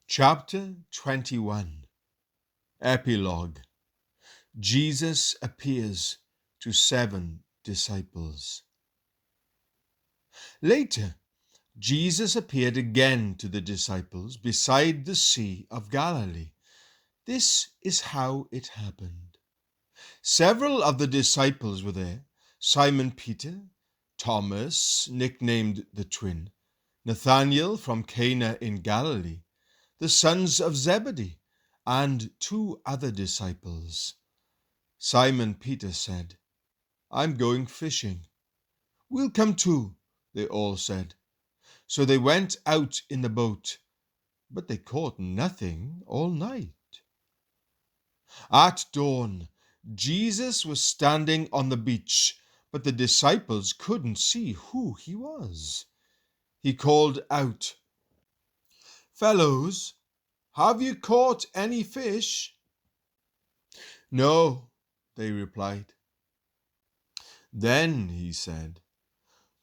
Chapter 21. Epilogue. Jesus appears to 7 disciples. Later, Jesus appeared again to the disciples beside the Sea of Galilee. This is how it happened. Several of the disciples were there: Simon Peter, Thomas, nicknamed the Twin, Nathanael from Cana in Galilee, the sons of Zebedee, and 2 other disciples. Simon Peter said, "I'm going fishing." "We'll come too," they all said. So they went out in the boat, but they caught nothing all night. At dawn, Jesus was standing on the beach, but the disciples couldn't see who he was. He called out, "Fellows, have you caught any fish?" "No," they replied. Then he said,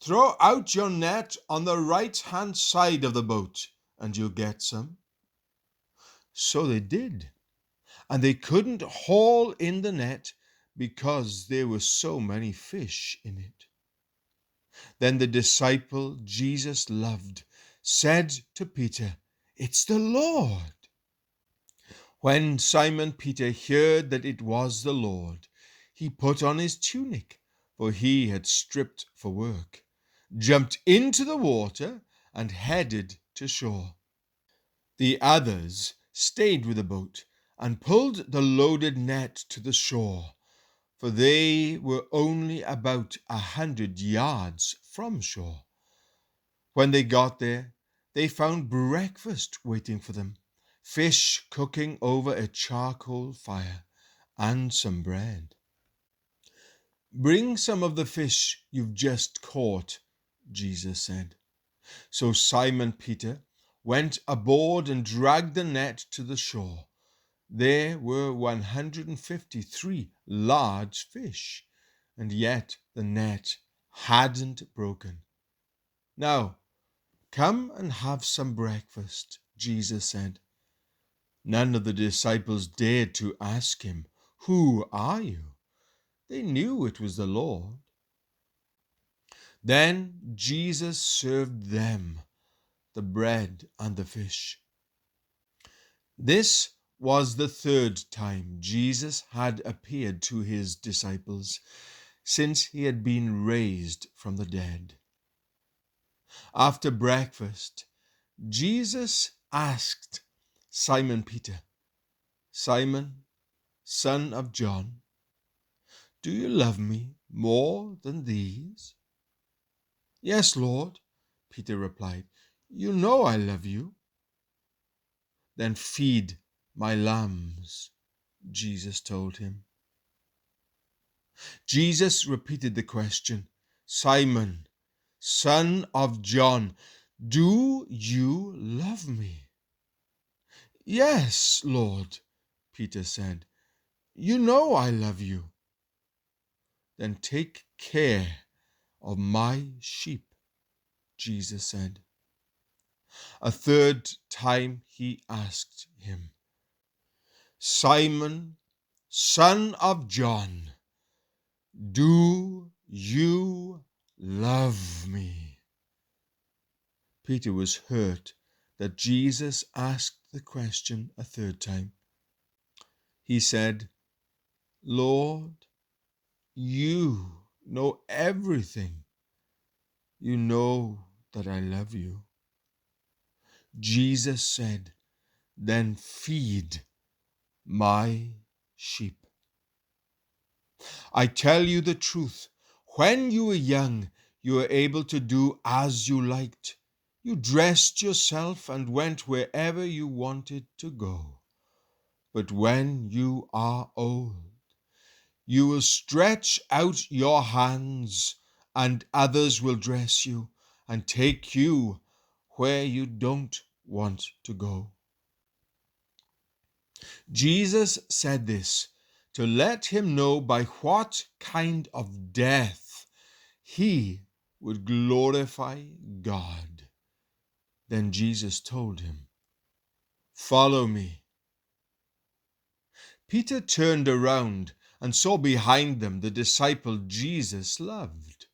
"Throw out your net on the right-hand side of the boat, and you'll get some." So they did, and they couldn't haul in the net because there were so many fish in it. Then the disciple Jesus loved said to Peter, "It's the Lord." When Simon Peter heard that it was the Lord, he put on his tunic, for he had stripped for work, jumped into the water, and headed to shore. The others stayed with the boat and pulled the loaded net to the shore, for they were only about 100 yards from shore. When they got there, they found breakfast waiting for them: fish cooking over a charcoal fire, and some bread. "Bring some of the fish you've just caught," Jesus said. So Simon Peter went aboard and dragged the net to the shore. There were 153 large fish, and yet the net hadn't broken. "Now, come and have some breakfast," Jesus said. None of the disciples dared to ask him, "Who are you?" They knew it was the Lord. Then Jesus served them the bread and the fish. This was the 3rd time Jesus had appeared to his disciples since he had been raised from the dead. After breakfast, Jesus asked Simon Peter, "Simon, son of John, do you love me more than these?" "Yes, Lord," Peter replied. "You know I love you." "Then feed my lambs," Jesus told him. Jesus repeated the question, "Simon, son of John, do you love me?" "Yes, Lord," Peter said. "You know I love you." "Then take care of my sheep," Jesus said. A 3rd time he asked him, "Simon, son of John, do you love me?" Peter was hurt that Jesus asked the question a 3rd time. He said, "Lord, you know everything. You know that I love you." Jesus said, "Then feed my sheep. I tell you the truth, when you were young, you were able to do as you liked. You dressed yourself and went wherever you wanted to go. But when you are old, you will stretch out your hands, and others will dress you and take you where you don't want to go." Jesus said this to let him know by what kind of death he would glorify God. Then Jesus told him, follow me." Peter turned around and saw behind them the disciple Jesus loved,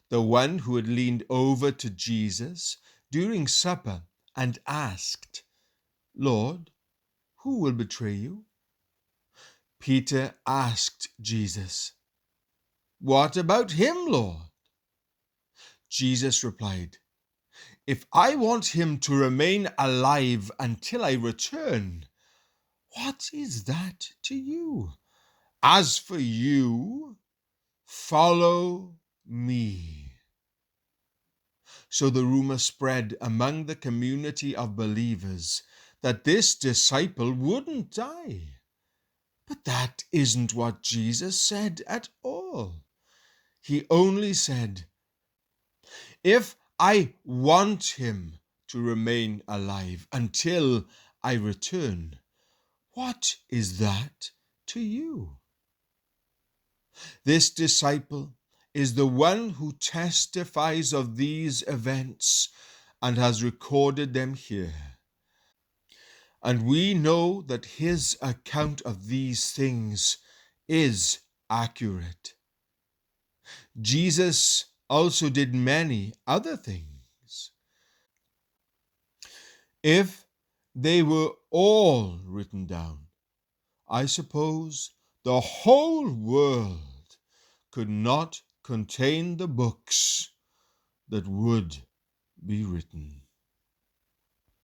the one who had leaned over to Jesus during supper and asked, "Lord, who will betray you?" Peter asked Jesus, "What about him, Lord?" Jesus replied, "If I want him to remain alive until I return, what is that to you? As for you, follow me." So the rumor spread among the community of believers that this disciple wouldn't die. But that isn't what Jesus said at all. He only said, "If I want him to remain alive until I return, what is that to you?" This disciple is the one who testifies of these events and has recorded them here. And we know that his account of these things is accurate. Jesus also did many other things. If they were all written down, I suppose the whole world could not contain the books that would be written.